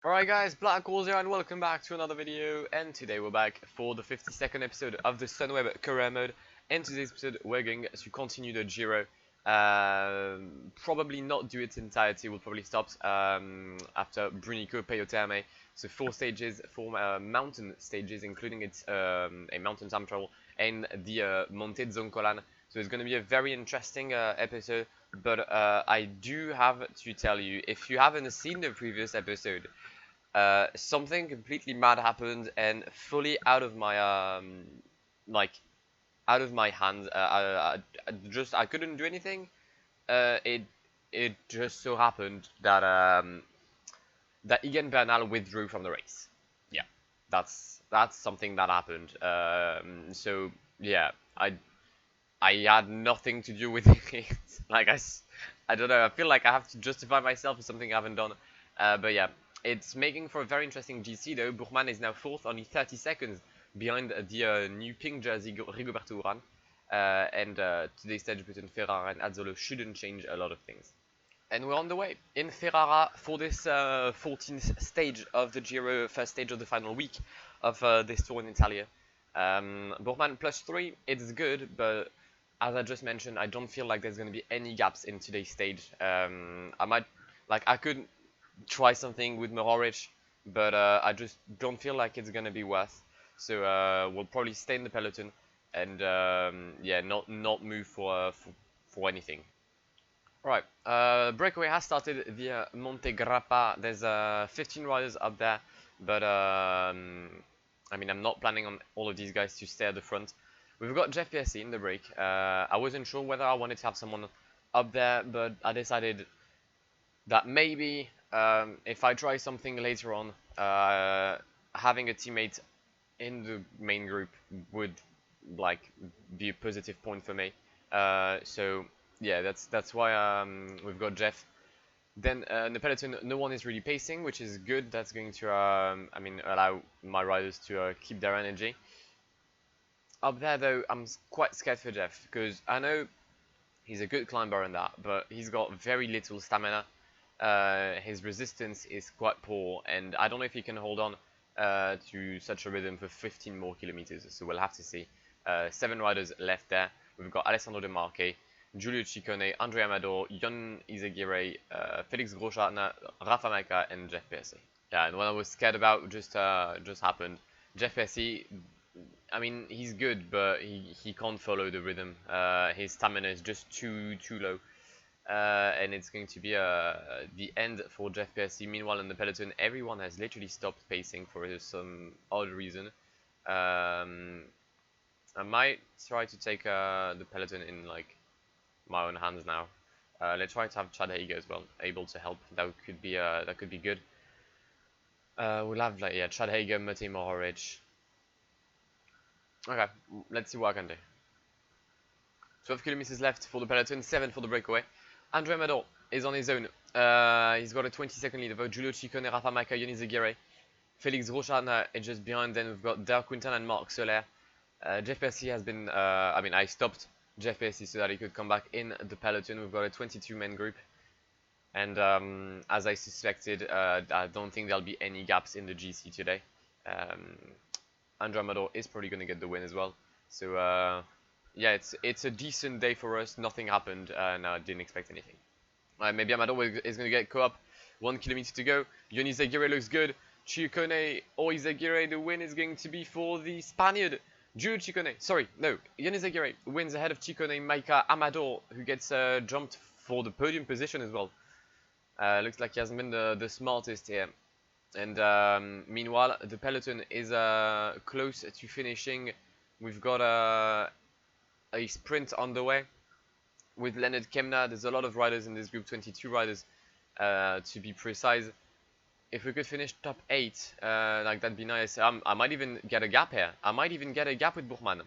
Alright guys, Blackwar here and welcome back to another video, and today we're back for the 52nd episode of the Sunweb career mode. And today's episode we're going to continue the Giro. Probably not do its entirety, we'll probably stop after Brunico Peyoterme. So 4 stages, 4 mountain stages, including its a mountain time travel and the Monte Zoncolan. So it's going to be a very interesting episode, but I do have to tell you, if you haven't seen the previous episode, something completely mad happened and fully out of my like out of my hands. I couldn't do anything. It just so happened that that Egan Bernal withdrew from the race. Yeah, that's something that happened. So yeah, I had nothing to do with it. Like I don't know. I feel like I have to justify myself for something I haven't done. But yeah, it's making for a very interesting GC though. Buchmann is now 4th, only 30 seconds behind the new pink jersey Rigoberto Urán. And today's stage between Ferrara and Azzolo shouldn't change a lot of things. And we're on the way in Ferrara for this 14th stage of the Giro, first stage of the final week of this tour in Italia. Buchmann +3, it's good, but as I just mentioned, I don't feel like there's going to be any gaps in today's stage. I could try something with Mohoric, but I just don't feel like it's going to be worth. So we'll probably stay in the peloton and yeah, not move for anything. Right, breakaway has started via Monte Grappa. There's 15 riders up there, but I mean, I'm not planning on all of these guys to stay at the front. We've got Jeff Piercy in the break. I wasn't sure whether I wanted to have someone up there, but I decided that maybe if I try something later on, having a teammate in the main group would be a positive point for me. So yeah, that's why we've got Jeff. Then in the peloton, no one is really pacing, which is good. That's going to I mean, allow my riders to keep their energy. Up there though, I'm quite scared for Jeff because I know he's a good climber and that, but he's got very little stamina. His resistance is quite poor, and I don't know if he can hold on to such a rhythm for 15 more kilometers. So we'll have to see. 7 riders left there. We've got Alessandro De Marche, Giulio Ciccone, Andrea Amador, Jon Izagirre, Felix Groschartner, Rafa Maika, and Jeff Piercy. Yeah, and what I was scared about just happened. Jeff Piercy, I mean, he's good, but he can't follow the rhythm. His stamina is just too low. And it's going to be the end for Jeff Piercy. Meanwhile, in the peloton, everyone has literally stopped pacing for some odd reason. I might try to take the peloton in my own hands now. Let's try to have Chad Hager as well, able to help. That could be good. We'll have Chad Hager, Matej Mohoric. Okay, let's see what I can do. 12 kilometers left for the peloton, 7 for the breakaway. Andrea Amador is on his own. He's got a 20-second lead over Giulio Ciccone, Rafa Maika, Jon Izagirre. Felix Groschartner is just behind. Then we've got Dirk Quintan and Marc Soler. Jeff Piercy has been, I mean, I stopped Jeff Piercy so that he could come back in the peloton. We've got a 22-man group. And as I suspected, I don't think there'll be any gaps in the GC today. Andrea Amador is probably going to get the win as well. So yeah, it's a decent day for us. Nothing happened, and I didn't expect anything. Maybe Amador is going to get co-op. 1 kilometer to go. Jon Izagirre looks good. Ciccone or Izagirre, the win is going to be for the Spaniard. Giulio Ciccone, sorry, no, Jon Izagirre wins ahead of Ciccone, Maika, Amador, who gets jumped for the podium position as well. Looks like he hasn't been the smartest here. And meanwhile, the peloton is close to finishing. We've got a sprint on the way with Leonard Kemna. There's a lot of riders in this group, 22 riders to be precise. If we could finish top 8, that'd be nice. I might even get a gap here. I might even get a gap with Buchmann.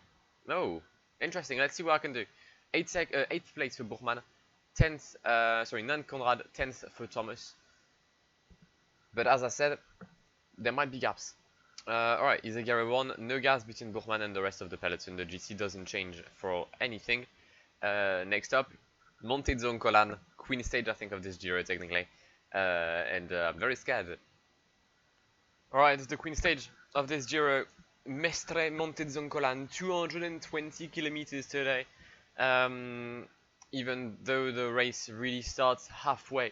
No, interesting. Let's see what I can do. 8th place for Buchmann. 10th, Nan Conrad, 10th for Thomas. But as I said, there might be gaps. Alright, Izagirre won. No gaps between Buchmann and the rest of the peloton. The GC doesn't change for anything. Next up, Monte Zoncolan Queen stage, I think, of this Giro, technically. And I'm very scared. Alright, it's the Queen stage of this Giro. Mestre Monte Zoncolan, 220 kilometers today. Even though the race really starts halfway,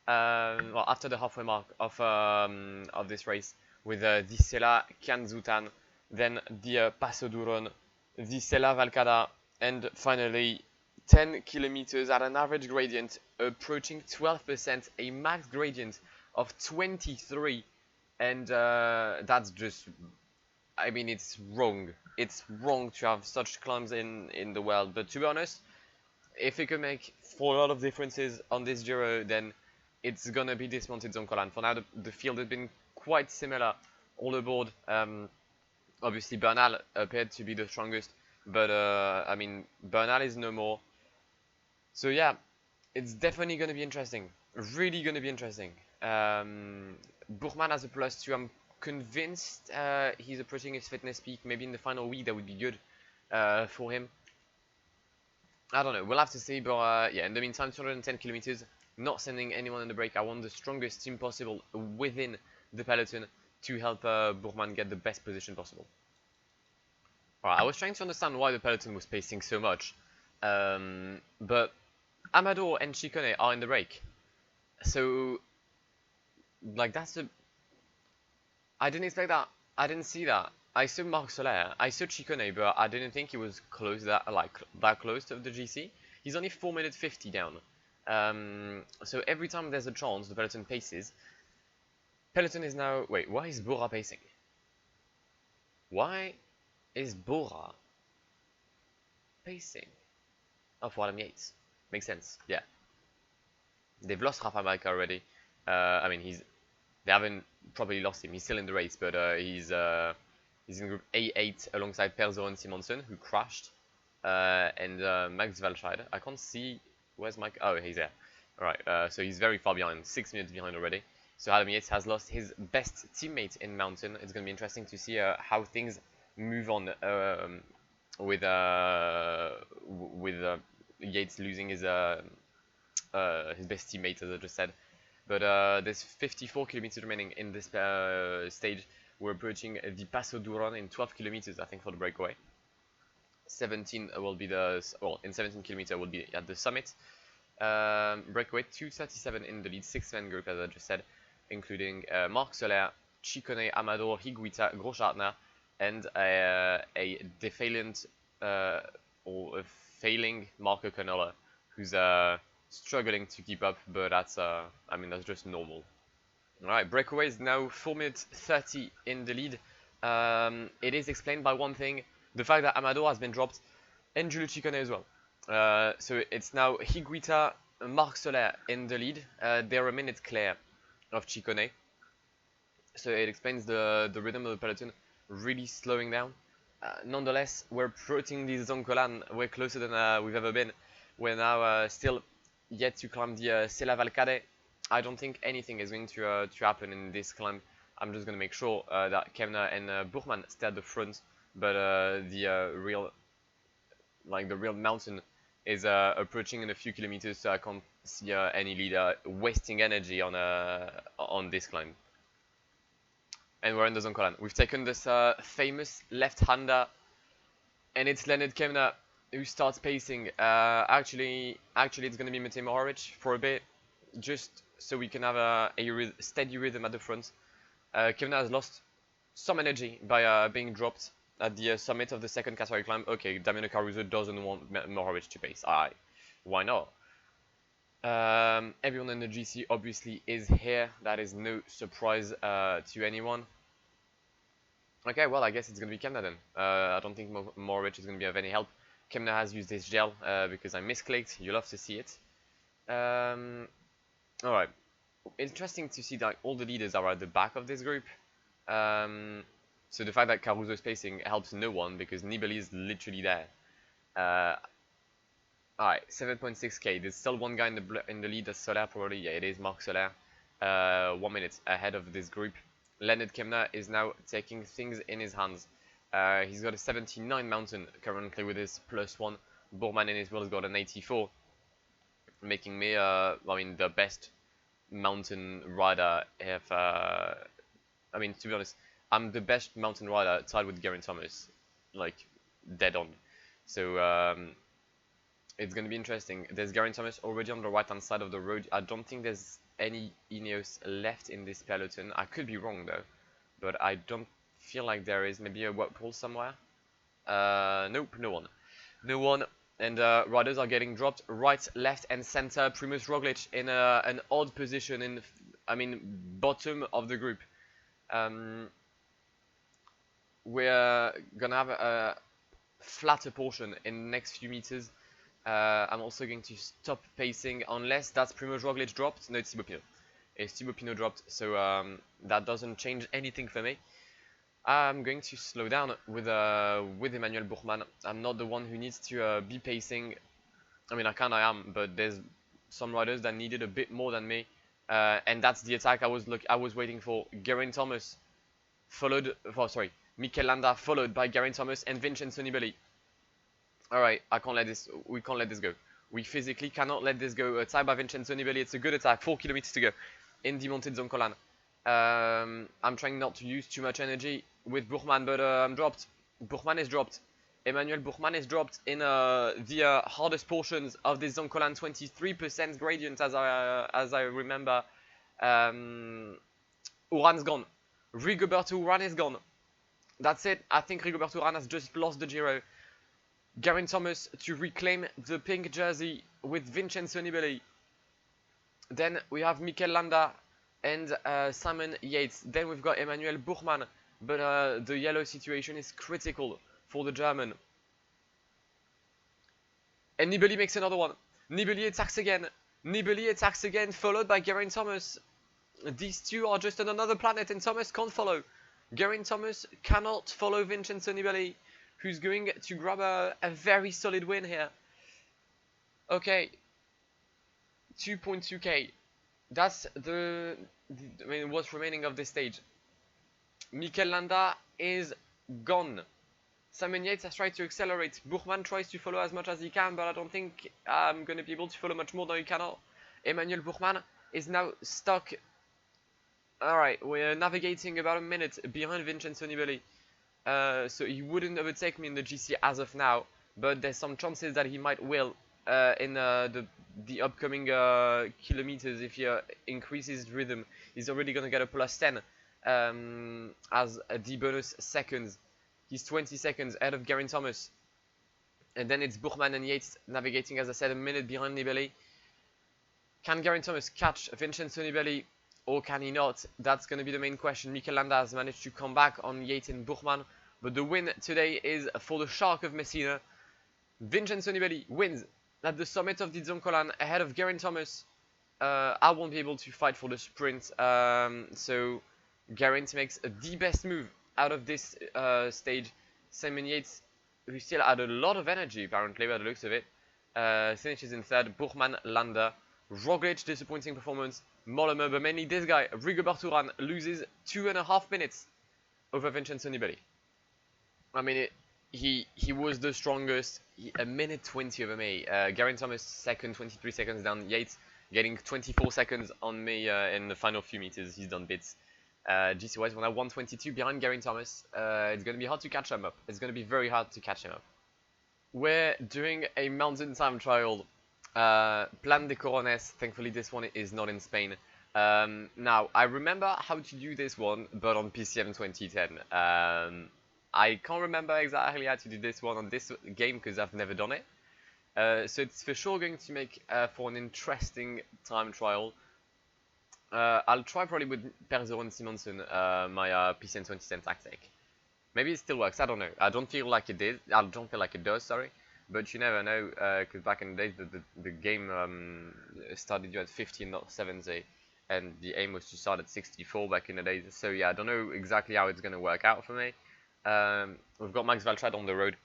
well, after the halfway mark of this race, with Disela Canzutan, then the Passo d'Uron, Disela Valcada, and finally 10 kilometers at an average gradient approaching 12%, a max gradient of 23. And that's just, I mean, it's wrong. It's wrong to have such climbs in the world. But to be honest, if we could make for a lot of differences on this Giro, then it's gonna be this Monte Zoncolan. For now, the field has been quite similar all aboard. Obviously, Bernal appeared to be the strongest, but I mean, Bernal is no more. So yeah, it's definitely gonna be interesting. Really gonna be interesting. Bourman has a +2. I'm convinced he's approaching his fitness peak. Maybe in the final week that would be good for him. I don't know. We'll have to see. But yeah, in the meantime, 210 kilometers. Not sending anyone in the break. I want the strongest team possible within the peloton to help Bourman get the best position possible. Alright, I was trying to understand why the peloton was pacing so much. But Amador and Ciccone are in the break. So, like, that's a... I didn't expect that. I didn't see that. I saw Marc Soler. I saw Ciccone, but I didn't think he was close that close to the GC. He's only 4 minutes 50 down. So every time there's a chance, the peloton paces. Peloton is now... Wait, why is Bora pacing? Why is Bora pacing? Oh, for Adam Yates. Makes sense, yeah. They've lost Rafa Malka already. I mean, they haven't probably lost him. He's still in the race, but he's in group A8 alongside Perzo and Simonsen, who crashed, and Max Walscheid. I can't see where's Mike. Oh, he's there. All right, so he's very far behind, 6 minutes behind already. So Adam Yates has lost his best teammate in mountain. It's going to be interesting to see how things move on with Yates losing his best teammate, as I just said. But there's 54 kilometers remaining in this stage. We're approaching the Passo d'Uron in 12 kilometers, I think, for the breakaway. 17 will be in 17 kilometers will be at the summit. Breakaway 237 in the lead, 6-man group, as I just said, including Marc Soler, Ciccone, Amador, Higuita, Groschartner, and a defailant or a failing Marco Canola, who's struggling to keep up, but that's I mean, that's just normal. Alright, breakaway is now 4 minutes 30 in the lead. It is explained by one thing, the fact that Amador has been dropped, and Giulio Ciccone as well. So it's now Higuita, Marc Soler in the lead. They're a minute clear of Ciccone. So it explains the rhythm of the peloton really slowing down. Nonetheless, we're approaching the Zoncolan. We're closer than we've ever been. We're now still yet to climb the Sella Valcade. I don't think anything is going to happen in this climb. I'm just going to make sure that Kemna and Bourman stay at the front. But the real mountain is approaching in a few kilometers, so I can't see any leader wasting energy on this climb. And we're in the Zoncolan. We've taken this famous left-hander, and it's Leonard Kemna who starts pacing. Actually, it's going to be Matej Mohoric for a bit, just so we can have a steady rhythm at the front. Kemna has lost some energy by being dropped at the summit of the second category climb. Okay, Damiano Caruso doesn't want Mohoric to pace. Why not? Everyone in the GC obviously is here. That is no surprise to anyone. Okay, well, I guess it's going to be Kemna then. I don't think Mohoric is going to be of any help. Kemna has used his gel because I misclicked. You love to see it. Alright. Interesting to see that all the leaders are at the back of this group. So the fact that Caruso is pacing helps no one because Nibali is literally there. Alright, 7.6k. There's still one guy in the lead. That's Soler probably. Yeah, it is Marc Soler. 1 minute ahead of this group. Leonard Kemna is now taking things in his hands. He's got a 79 mountain currently with his +1. Bourman in his wheel has got an 84, making me, I mean, the best mountain rider if I mean, to be honest, I'm the best mountain rider tied with Geraint Thomas, like dead on. So it's gonna be interesting. There's Geraint Thomas already on the right hand side of the road. I don't think there's any Ineos left in this peloton. I could be wrong though, but I don't feel like there is. Maybe a Whirlpool somewhere. Nope, no one. No one. And riders are getting dropped right, left, and center. Primož Roglič in an odd position in, I mean, bottom of the group. We're gonna have a flatter portion in the next few meters. I'm also going to stop pacing unless that's Primož Roglič dropped. No, it's Thibaut Pinot. It's Thibaut Pinot dropped, so that doesn't change anything for me. I'm going to slow down with Emmanuel Buchmann. I'm not the one who needs to be pacing. I mean, I am, but there's some riders that needed a bit more than me, and that's the attack I was waiting for. Geraint Thomas followed, Mikel Landa followed by Geraint Thomas and Vincenzo Nibali. All right, we can't let this go. We physically cannot let this go. Attack by Vincenzo Nibali. It's a good attack. 4 kilometers to go in the Monte Zoncolan. I'm trying not to use too much energy with Buchmann, but I'm dropped. Buchmann is dropped. Emmanuel Buchmann is dropped in the hardest portions of this Zoncolan, 23% gradient as I remember. Uran's gone. Rigoberto Uran is gone. That's it. I think Rigoberto Uran has just lost the Giro. Geraint Thomas to reclaim the pink jersey with Vincenzo Nibali. Then we have Mikel Landa and Simon Yates. Then we've got Emmanuel Buchmann, but the yellow situation is critical for the German. And Nibali makes another one. Nibali attacks again. Nibali attacks again, followed by Geraint Thomas. These two are just on another planet, and Thomas can't follow. Geraint Thomas cannot follow Vincenzo Nibali, who's going to grab a very solid win here. Okay, 2.2k. That's I mean, what's remaining of this stage. Mikel Landa is gone. Simon Yates has tried to accelerate. Buchmann tries to follow as much as he can, but I don't think I'm going to be able to follow much more. No, he cannot. Emmanuel Buchmann is now stuck. Alright, we're navigating about a minute behind Vincenzo Nibali. So he wouldn't overtake me in the GC as of now, but there's some chances that he might will in the upcoming kilometers. If he increases his rhythm, he's already going to get a +10 as the bonus seconds. He's 20 seconds ahead of Geraint Thomas. And then it's Buchmann and Yates navigating, as I said, a minute behind Nibali. Can Geraint Thomas catch Vincenzo Nibali, or can he not? That's going to be the main question. Mikel Landa has managed to come back on Yates and Buchmann, but the win today is for the Shark of Messina. Vincenzo Nibali wins at the summit of the Zoncolan ahead of Geraint Thomas. I won't be able to fight for the sprint, so Geraint makes the best move out of this stage. Simon Yates, who still had a lot of energy apparently by the looks of it, finishes in third. Buchmann, Landa, Roglič, disappointing performance. Mollema, but mainly this guy, Rigoberto Uran, loses 2.5 minutes over Vincenzo Nibali. I mean, he was the strongest. A minute 20 over me. Geraint Thomas second, 23 seconds down. Yates getting 24 seconds on me in the final few meters. He's done bits. GC wise, we're now 122 behind Geraint Thomas. It's going to be hard to catch him up. It's going to be very hard to catch him up. We're doing a mountain time trial. Plan de Corones. Thankfully this one is not in Spain. Now I remember how to do this one, but on PCM 2010. I can't remember exactly how to do this one on this game because I've never done it. So it's for sure going to make for an interesting time trial. I'll try probably with Perseron Simonsen, my PCM 2010 tactic. Maybe it still works, I don't know. I don't feel like it did. I don't feel like it does, sorry. But you never know, because back in the days, the game started you at 15, not 70, and the aim was to start at 64 back in the days. So yeah, I don't know exactly how it's going to work out for me. We've got Max Valtrad on the road,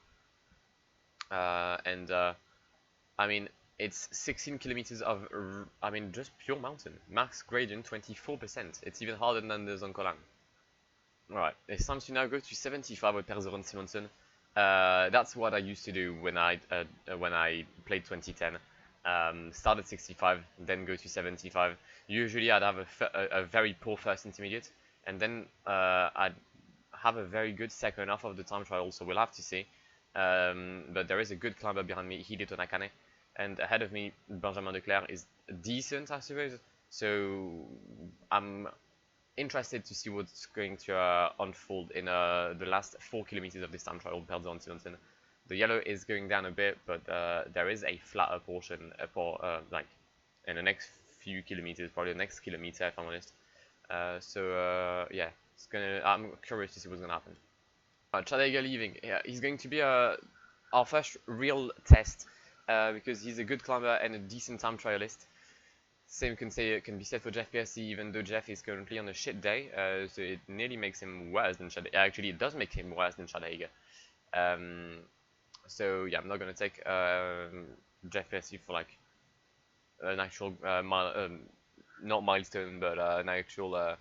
and I mean, it's 16 kilometers of, I mean, just pure mountain. Max gradient 24%. It's even harder than the Zoncolan. Alright, it's time to now go to 75 with Perseron Simonsen. That's what I used to do when I played 2010. Start at 65, then go to 75. Usually I'd have a very poor first intermediate, and then I'd have a very good second half of the time trial, so we'll have to see. But there is a good climber behind me, Hideto Nakane, and ahead of me, Benjamin Declercq is decent, I suppose. So I'm interested to see what's going to unfold in the last 4 kilometers of this time trial, Perzo Anti-Mountain. The yellow is going down a bit, but there is a flatter portion for like in the next few kilometers, probably the next kilometer if I'm honest. Yeah, it's gonna. I'm curious to see what's gonna happen. Chadega leaving. Yeah, he's going to be our first real test because he's a good climber and a decent time trialist. Same can be said for Jeff Piercy, even though Jeff is currently on a shit day, so it nearly makes him worse than Chadega. Actually, it does make him worse than Chadega. So yeah, I'm not gonna take Jeff Piercy for like an actual not milestone, but an actual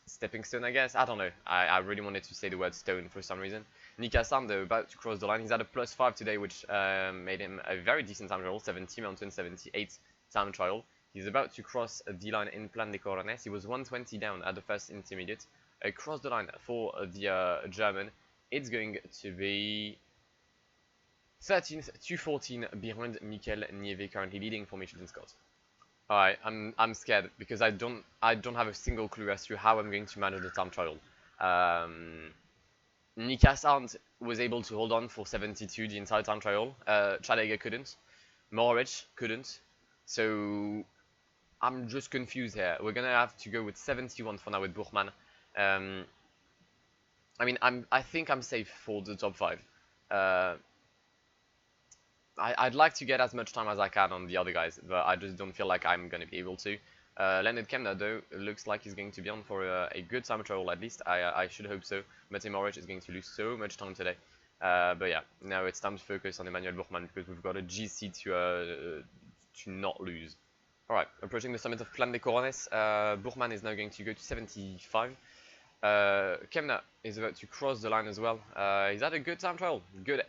stepping stone, I guess. I don't know. I really wanted to say the word stone for some reason. Nika Sam, though, about to cross the line. He's at a +5 today, which made him a very decent time trial, 70 mountain, 78 time trial. He's about to cross the line in Plan de Corones. He was 120 down at the first intermediate. Across the line for the German, it's going to be 13th to 14 behind Mikel Nieve, currently leading for Michelin Scott. Alright, I'm scared because I don't have a single clue as to how I'm going to manage the time trial. Nika Sarnt was able to hold on for 72 the entire time trial. Chadega couldn't. Mohoric couldn't. So I'm just confused here. We're gonna have to go with 71 for now with Buchmann. I mean, I think I'm safe for the top 5. I'd like to get as much time as I can on the other guys, but I just don't feel like I'm going to be able to. Leonard Kemna, though, looks like he's going to be on for a good time trial, at least. I should hope so. Mate Mohoric is going to lose so much time today. But yeah, now it's time to focus on Emmanuel Buchmann because we've got a GC to not lose. Alright, approaching the summit of Plan de Corones. Buchmann is now going to go to 75. Kemna is about to cross the line as well. He's had a good time trial, good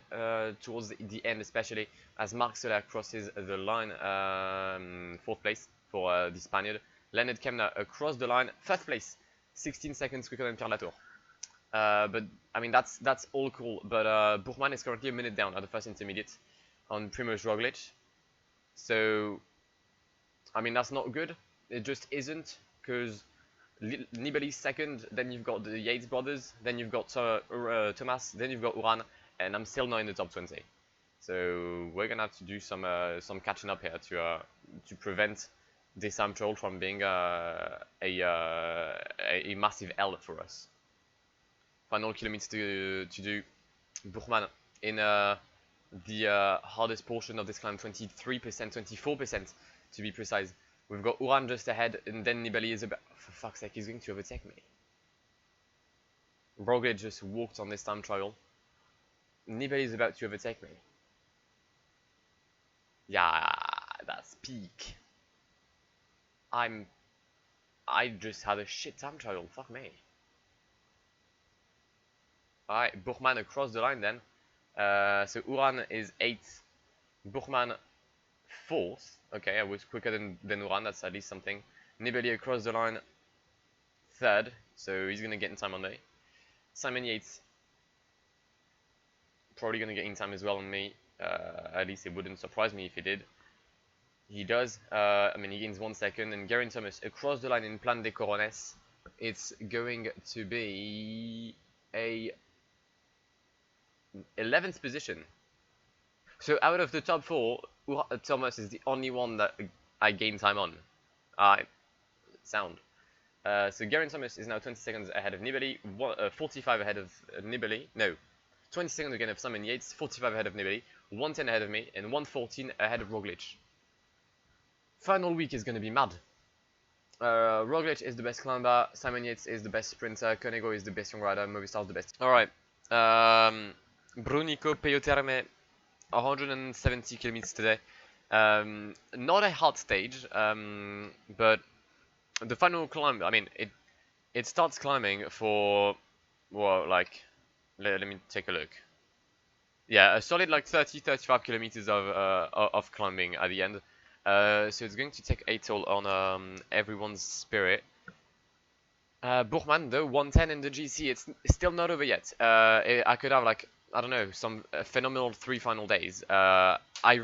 towards the end, especially as Marc Soler crosses the line, 4th place for the Spaniard. Leonard Kemna across the line, 1st place, 16 seconds quicker than Pierre Latour. But I mean that's all cool. But Buchmann is currently a minute down at the first intermediate on Primož Roglic. So I mean that's not good. It just isn't, because Nibali second, then you've got the Yates brothers, then you've got Thomas, then you've got Uran, and I'm still not in the top 20. So we're gonna have to do some catching up here to prevent this time trial from being a massive L for us. Final kilometers to do. Buchmann in the hardest portion of this climb, 23%, 24% to be precise. We've got Uran just ahead, and then Nibali is about... For fuck's sake, he's going to overtake me. Roglic just walked on this time trial. Nibali is about to overtake me. Yeah, that's peak. I just had a shit time trial, fuck me. Alright, Buchmann across the line then. So Uran is 8th, Buchmann 4th. Okay, I was quicker than Uran, that's at least something. Nibali across the line 3rd, so he's gonna get in time on me. Simon Yates probably gonna get in time as well on me. At least it wouldn't surprise me if he did. He does. I mean, he gains 1 second. And Geraint Thomas across the line in Plan de Corones. It's going to be a 11th position. So out of the top 4, Thomas is the only one that I gain time on. Sound. So Geraint Thomas is now 20 seconds ahead of Nibali, 45 ahead of Nibali. No, 20 seconds again of Simon Yates, 45 ahead of Nibali, 110 ahead of me, and 114 ahead of Roglic. Final week is going to be mad. Roglic is the best climber, Simon Yates is the best sprinter, Konego is the best young rider, Movistar is the best. Alright, Brunico Peyoterme, 170 kilometers today. Not a hard stage, but the final climb, I mean, it starts climbing for, well, like, let me take a look. Yeah, a solid like 30-35 kilometers of climbing at the end. So it's going to take a toll on everyone's spirit. Buchmann, though, 110 in the GC. It's still not over yet. I could have, like, I don't know, some phenomenal 3 final days. I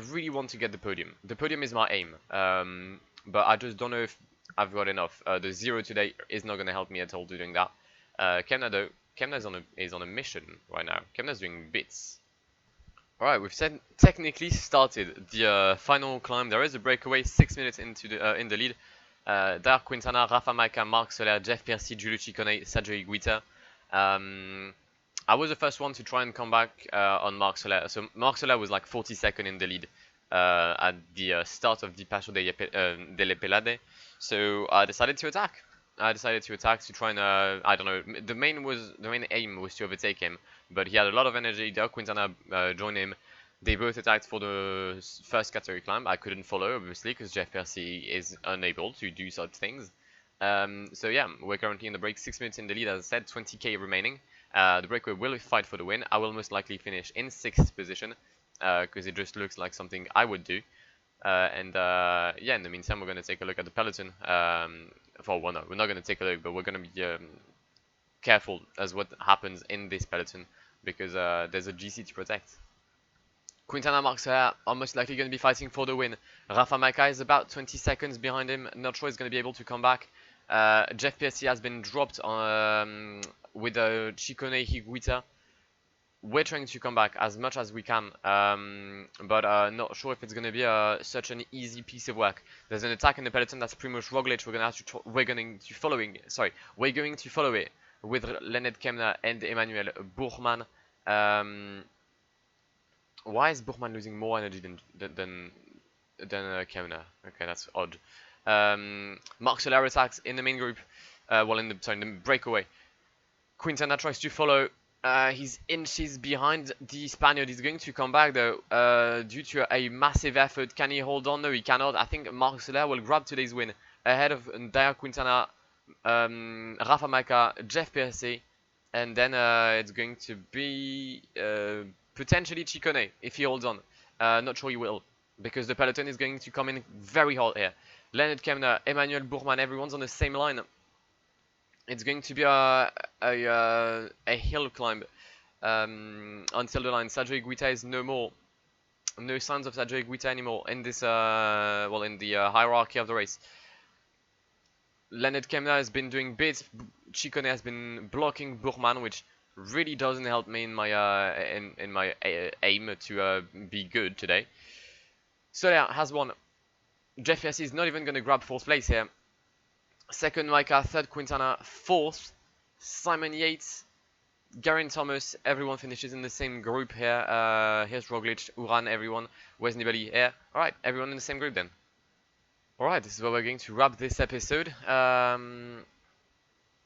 really want to get the podium. The podium is my aim. But I just don't know if I've got enough. The 0 today is not going to help me at all doing that. Kemna, though, Kemna is on a mission right now. Kemna's doing bits. Alright, we've technically started the final climb. There is a breakaway 6 minutes into the in the lead. Dark Quintana, Rafa Maika, Marc Soler, Jeff Piercy, Giulio Ciccone, Sergio Higuita. I was the first one to try and come back on Marc Soler. So Marc Soler was like 42nd in the lead at the start of the Paso delle Pelade. So I decided to attack. To try and I don't know. The main aim was to overtake him, but he had a lot of energy. Dark Quintana joined him. They both attacked for the first category climb. I couldn't follow, obviously, because Jeff Piercy is unable to do such things. So yeah, we're currently in the break, 6 minutes in the lead, as I said, 20k remaining. The breakaway will fight for the win. I will most likely finish in 6th position, because it just looks like something I would do. Yeah, in the meantime, we're going to take a look at the peloton. Well, we're not going to take a look, but we're going to be careful as what happens in this peloton, because there's a GC to protect. Quintana Marc Soler are most likely going to be fighting for the win. Rafa Maika is about 20 seconds behind him. Not sure he's going to be able to come back. Jeff Piercy has been dropped with Ciccone Higuita. We're trying to come back as much as we can, but not sure if it's going to be such an easy piece of work. There's an attack in the peloton. That's Primož Roglič. We're going to follow it with Lennart Kemna and Emmanuel Buchmann. Why is Buchmann losing more energy than Kemna? Okay, that's odd. Marc Soler attacks in the main group. In the breakaway. Quintana tries to follow. He's inches behind the Spaniard. He's going to come back though, due to a massive effort. Can he hold on? No, he cannot. I think Marc Soler will grab today's win ahead of Dark Quintana, Rafa Maika, Jeff Piercy, and then it's going to be potentially Ciccone if he holds on. Not sure he will, because the peloton is going to come in very hot here. Lennart Kemna, Emmanuel Buchmann, everyone's on the same line. It's going to be a hill climb until the line. Sergio Higuita is no more. No signs of Sergio Higuita anymore in this in the hierarchy of the race. Lennart Kemna has been doing bits. Ciccone has been blocking Buchmann, which really doesn't help me in my aim to be good today. Soler has won. Jeff Piercy is not even going to grab 4th place here. 2nd Maika, 3rd Quintana, 4th Simon Yates, Geraint Thomas. Everyone finishes in the same group here. Here's Roglic, Uran, everyone. Where's Nibali? Here. Alright, everyone in the same group then. Alright, this is where we're going to wrap this episode. No,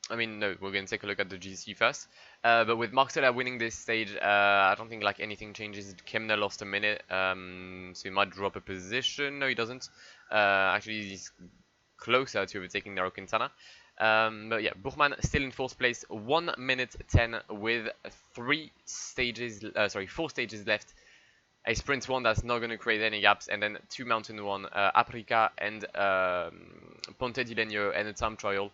we're going to take a look at the GC first. But with Marc Soler winning this stage, I don't think like anything changes. Kemna lost a minute, so he might drop a position. No, he doesn't. Actually, he's closer to overtaking Dark Quintana. But yeah, Buchmann still in 4th place, 1 minute 10 with 4 stages left. A sprint 1 that's not going to create any gaps, and then 2 mountain 1, Aprica and Ponte di Legno, and a time trial.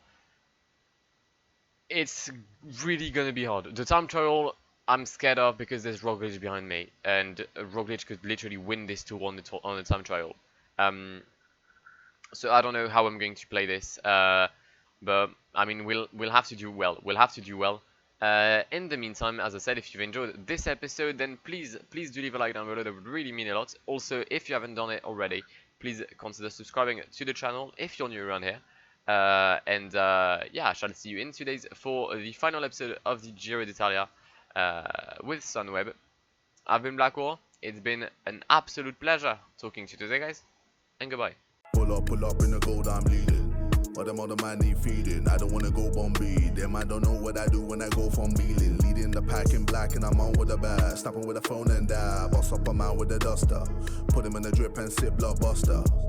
It's really going to be hard. The time trial I'm scared of because there's Roglic behind me, and Roglic could literally win this tour on the time trial. So I don't know how I'm going to play this, but I mean we'll have to do well. In the meantime, as I said, if you've enjoyed this episode, then please do leave a like down below. That would really mean a lot. Also, if you haven't done it already, please consider subscribing to the channel if you're new around here. Yeah, I shall see you in 2 days for the final episode of the Giro d'Italia with Sunweb. I've been Blackwar. It's been an absolute pleasure talking to you today, guys, and goodbye. Pull up in the gold, I'm leading. But them other man need feeding. I don't wanna go Bombay. Them I don't know what I do when I go from Beeling. Leading the pack in black and I'm on with the bat. Snapping with a phone and dab. Boss up a man with a duster. Put him in the drip and sip blockbuster.